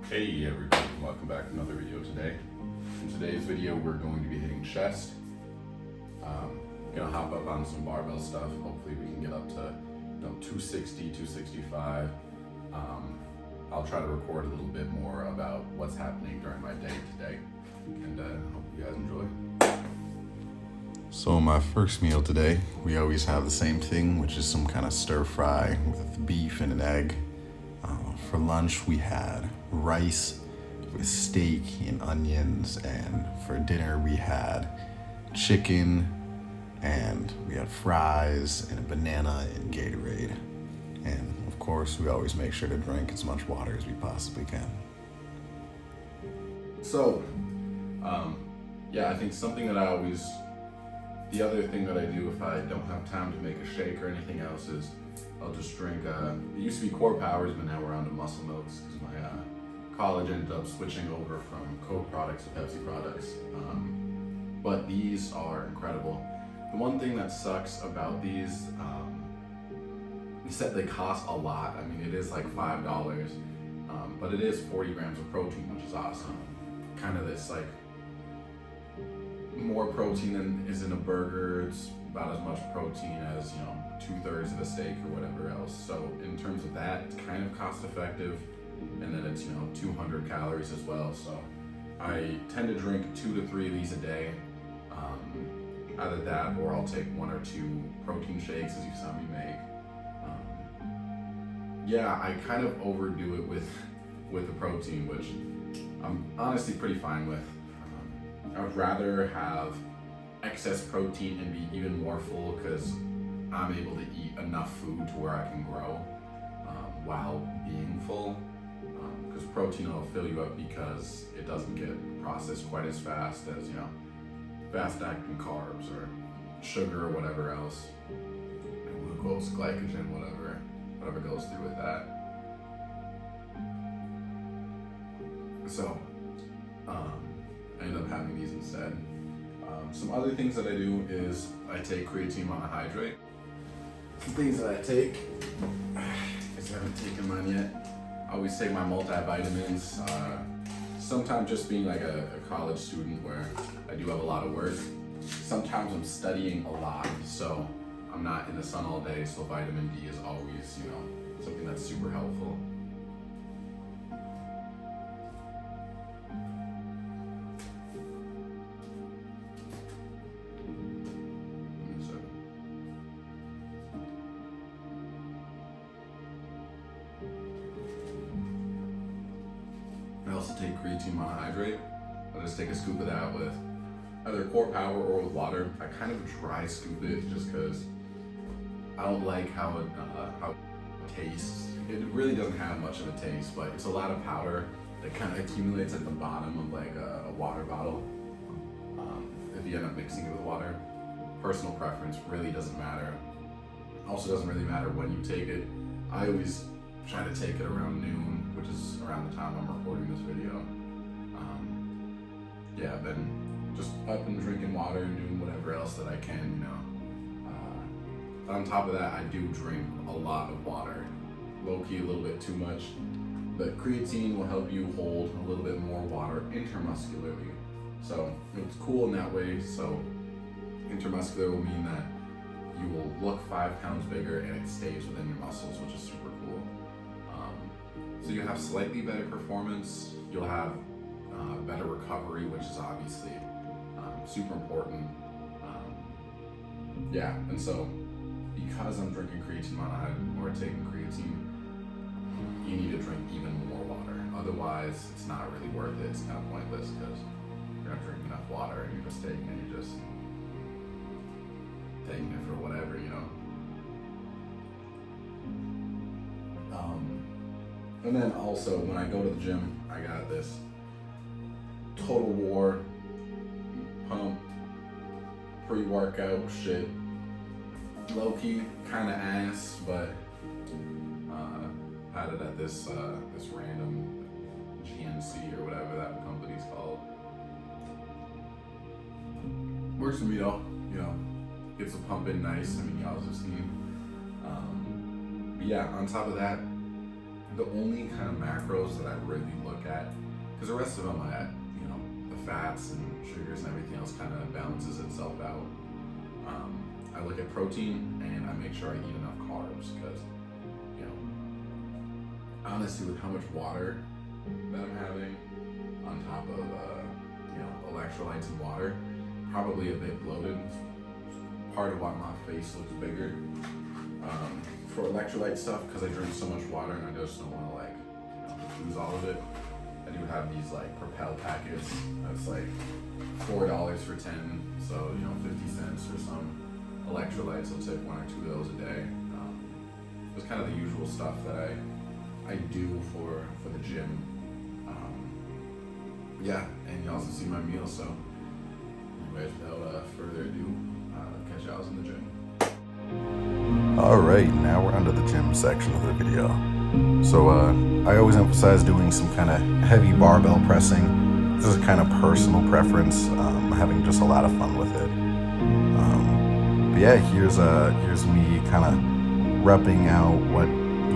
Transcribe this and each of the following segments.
Hey everybody, welcome back to another video today. In today's video, we're going to be hitting chest. Gonna hop up on some barbell stuff. Hopefully we can get up to 260, 265. I'll try to record a little bit more about what's happening during my day today. And hope you guys enjoy. So my first meal today, we always have the same thing, which is some kind of stir fry with beef and an egg. For lunch, we had rice with steak and onions, and for dinner we had chicken, and we had fries and a banana and Gatorade. And of course, we always make sure to drink as much water as we possibly can. So, I think something that the other thing that I do if I don't have time to make a shake or anything else is I'll just drink, it used to be Core Powers, but now we're on to Muscle Milks because my college ended up switching over from Coke products to Pepsi products. But these are incredible. The one thing that sucks about these is that they cost a lot. I mean, it is like $5, but it is 40 grams of protein, which is awesome. Kind of this like more protein than is in a burger. It's about as much protein as 2/3 of a steak or whatever else. So in terms of that, it's kind of cost effective, and then it's 200 calories as well. So I tend to drink 2 to 3 of these a day. Either that, or I'll take 1 or 2 protein shakes, as you saw me make. I kind of overdo it with the protein, which I'm honestly pretty fine with. I would rather have excess protein and be even more full because I'm able to eat enough food to where I can grow while being full. Because protein will fill you up because it doesn't get processed quite as fast as fast-acting carbs or sugar or whatever else, glucose, glycogen, whatever goes through with that. So I end up having these instead. Some other things that I do is I take creatine monohydrate. Some things that I take, I haven't taken mine yet. I always take my multivitamins. Sometimes just being like a college student where I do have a lot of work. Sometimes I'm studying a lot, so I'm not in the sun all day, so vitamin D is always, something that's super helpful. I also take creatine monohydrate. I'll just take a scoop of that with either Core Power or with water. I kind of dry scoop it just because I don't like how it tastes. It really doesn't have much of a taste, but it's a lot of powder that kind of accumulates at the bottom of like a water bottle. If you end up mixing it with water, personal preference really doesn't matter. Also doesn't really matter when you take it. I always try to take it around noon, which is around the time I'm recording this video. Then just up and drinking water and doing whatever else that I can, On top of that, I do drink a lot of water. Low-key, a little bit too much. But creatine will help you hold a little bit more water intramuscularly. So it's cool in that way. So intramuscular will mean that you will look 5 pounds bigger and it stays within your muscles, which is super cool. So you'll have slightly better performance. You'll have better recovery, which is obviously super important. And so because I'm drinking creatine monohydrate or taking creatine, you need to drink even more water. Otherwise, it's not really worth it. It's kind of pointless because you're not drinking enough water and you're just taking it for whatever, And then also, when I go to the gym, I got this Total War pump pre-workout shit. Low-key, kind of ass, but had it at this random GNC or whatever that company's called. Works for me though, gets a pump in nice. I mean, y'all just need. But yeah, on top of that, the only kind of macros that I really look at, because the rest of them, the fats and sugars and everything else kind of balances itself out. I look at protein and I make sure I eat enough carbs because, honestly, with how much water that I'm having on top of, electrolytes and water, probably a bit bloated. Part of why my face looks bigger. For electrolyte stuff, because I drink so much water and I just don't want to lose all of it. I do have these Propel packets. That's $4 for 10, so 50 cents for some electrolytes. I'll take 1 or 2 of those a day. It's kind of the usual stuff that I do for the gym. And you also see my meal. So, anyways, without further ado, catch y'all in the gym. Alright, now we're onto the gym section of the video. So I always emphasize doing some kind of heavy barbell pressing. This is kind of personal preference. Having just a lot of fun with it. But yeah, here's me kind of repping out what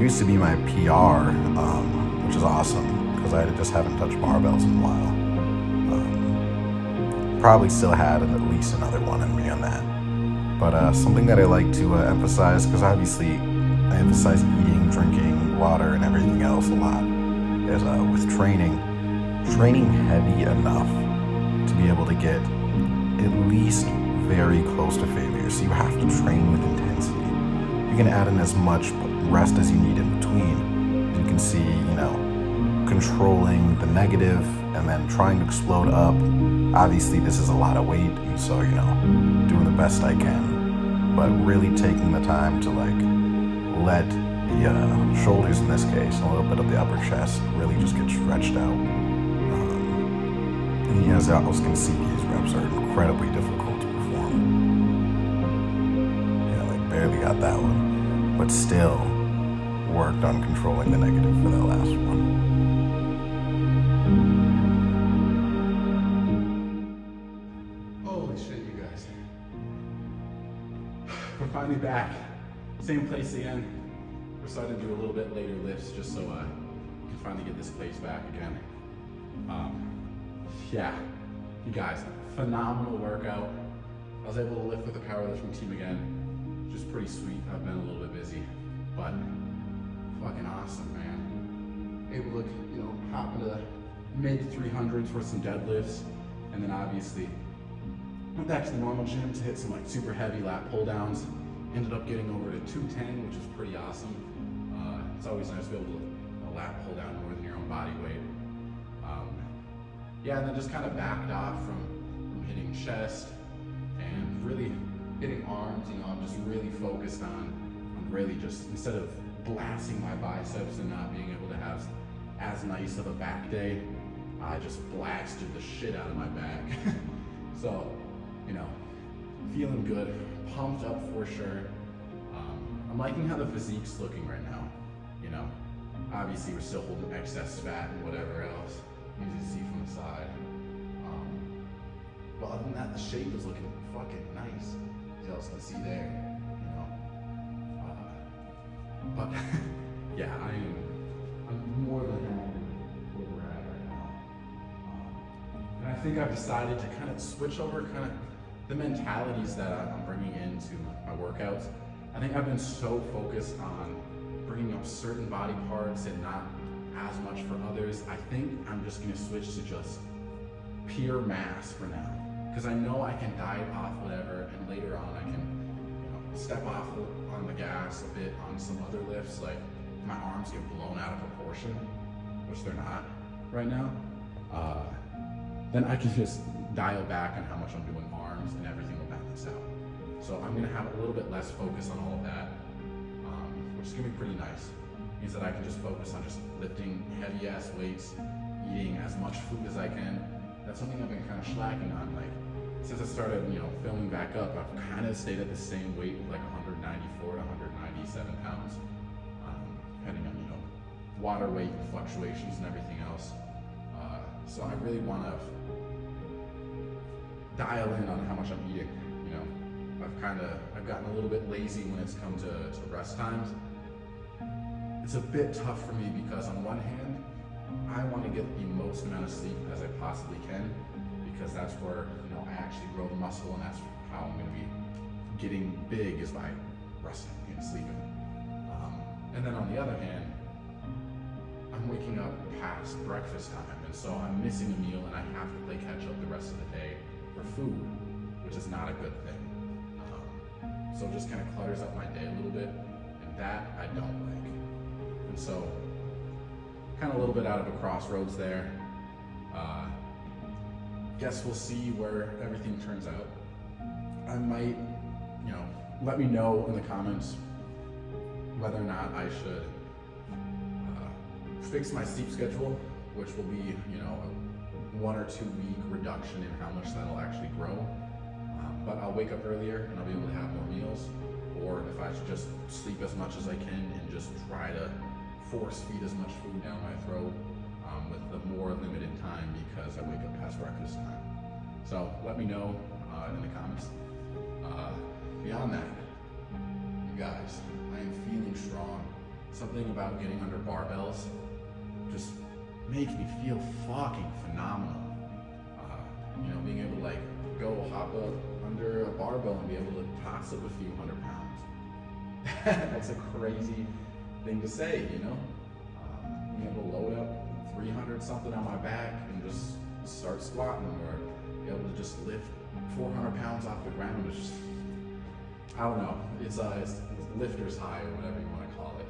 used to be my PR, which is awesome because I just haven't touched barbells in a while. Probably still had at least another one in me on that. But something that I like to emphasize, because obviously I emphasize eating, drinking, water, and everything else a lot, is with training heavy enough to be able to get at least very close to failure. So you have to train with intensity. You can add in as much rest as you need in between. You can see, controlling the negative and then trying to explode up. Obviously, this is a lot of weight, and so, doing the best I can, but really taking the time to let the shoulders, in this case, and a little bit of the upper chest really just get stretched out. And as I can see, these reps are incredibly difficult to perform. Barely got that one, but still worked on controlling the negative for the last one. Holy shit, you guys. We're finally back. Same place again. We're starting to do a little bit later lifts just so I can finally get this place back again. You guys, phenomenal workout. I was able to lift with the powerlifting team again, which is pretty sweet. I've been a little bit busy, but fucking awesome, man. Able to, hop into the mid 300s for some deadlifts, and then obviously went back to the normal gym to hit some super heavy lat pull downs. Ended up getting over to 210, which is pretty awesome. It's always nice to be able to lat pull down more than your own body weight. And then just kind of backed off from hitting chest and really hitting arms. I'm just really focused on really just, instead of blasting my biceps and not being able to have as nice of a back day, I just blasted the shit out of my back. So, feeling good, pumped up for sure. I'm liking how the physique's looking right now. Obviously we're still holding excess fat and whatever else, easy to see from the side. But other than that, the shape is looking fucking nice, as you all can see there. But yeah, I'm more than happy with where we're at right now. And I think I've decided to kind of switch over the mentalities that I'm bringing into my workouts. I think I've been so focused on bringing up certain body parts and not as much for others. I think I'm just gonna switch to just pure mass for now. Because I know I can diet off whatever, and later on I can step off on the gas a bit on some other lifts, like my arms get blown out of proportion, which they're not right now. Then I can just dial back on how much I'm doing arms and everything will balance out. So I'm gonna have a little bit less focus on all of that, which is gonna be pretty nice. It means that I can just focus on just lifting heavy ass weights, eating as much food as I can. That's something I've been kind of slacking on. Since I started, filming back up, I've kind of stayed at the same weight, 194 to 197 pounds, depending on, water weight and fluctuations and everything else. So I really want to dial in on how much I'm eating. I've gotten a little bit lazy when it's come to rest times. it's a bit tough for me because on one hand, I want to get the most amount of sleep as I possibly can, because that's where, you know, I actually grow the muscle, and that's how I'm going to be getting big, is by resting and sleeping. And then on the other hand, I'm waking up past breakfast time, and so I'm missing a meal, and I have to play catch up the rest of the day for food, which is not a good thing. So it just kind of clutters up my day a little bit, and that I don't like. And so, kind of a little bit out of a crossroads there. Guess we'll see where everything turns out. I might, you know, let me know in the comments whether or not I should fix my sleep schedule, which will be, you know, a 1 or 2 week reduction in how much that'll actually grow. But I'll wake up earlier and I'll be able to have more meals, or if I should just sleep as much as I can and just try to force feed as much food down my throat with the more limited time, because I wake up past breakfast time. So let me know in the comments. Beyond that, you guys, I am feeling strong. Something about getting under barbells just makes me feel fucking phenomenal. You know, being able to like go hop up under a barbell and be able to toss up a few 100 pounds. That's a crazy thing to say, you know? Being able to load up 300 something on my back and just start squatting, or be able to just lift 400 pounds off the ground is just, I don't know, it's lifter's high, or whatever you want to call it.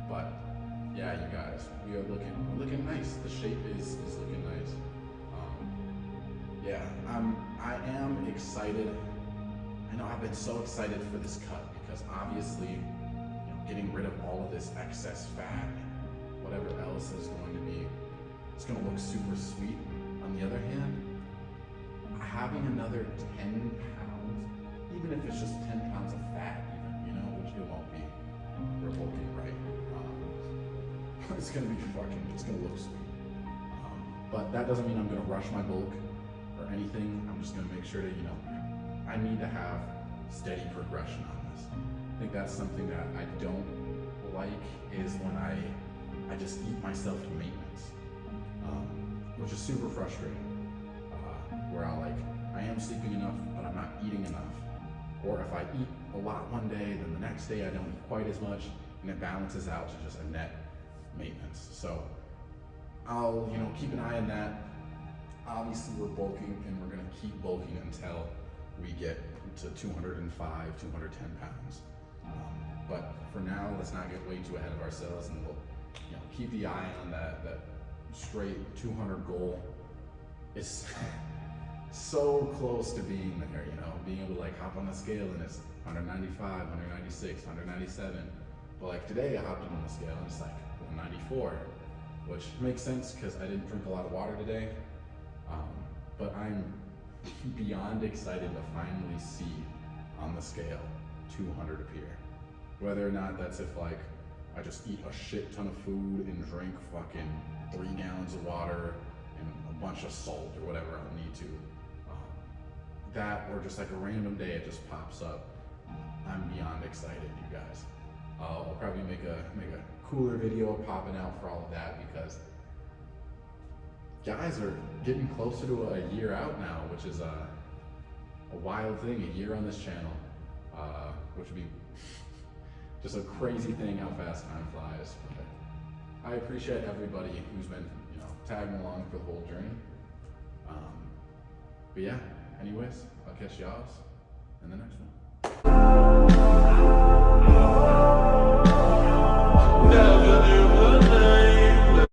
But yeah, you guys, we are looking nice. The shape is looking nice. Yeah, I am excited. I know I've been so excited for this cut, because obviously, you know, getting rid of all of this excess fat, whatever else is going to be, it's going to look super sweet. On the other hand, having another 10 pounds, even if it's just 10 pounds of fat, even, you know, which it won't be, we're bulking, right? It's going to be it's going to look sweet. But that doesn't mean I'm going to rush my bulk or anything. I'm just going to make sure that, you know, I need to have steady progression on this. I think that's something that I don't like, is when I just eat myself to maintenance, which is super frustrating. Where I am sleeping enough, but I'm not eating enough. Or if I eat a lot one day, then the next day I don't eat quite as much, and it balances out to just a net maintenance. So I'll, you know, keep an eye on that. Obviously we're bulking, and we're gonna keep bulking until we get to 205, 210 pounds. But for now, let's not get way too ahead of ourselves, and we'll, you know, keep the eye on that straight 200 goal. It's so close to being there, you know, being able to like hop on the scale and it's 195, 196, 197. But like today I hopped on the scale and it's like 194, which makes sense because I didn't drink a lot of water today. But I'm beyond excited to finally see on the scale 200 appear. Whether or not that's if like I just eat a shit ton of food and drink fucking 3 gallons of water and a bunch of salt or whatever I'll need to. That, or just like a random day it just pops up. I'm beyond excited, you guys. I'll probably make a cooler video popping out for all of that, because guys are getting closer to a year out now, which is a wild thing, a year on this channel, which would be just a crazy thing how fast time flies. But I appreciate everybody who's been, you know, tagging along for the whole journey. But yeah, anyways, I'll catch y'all in the next one.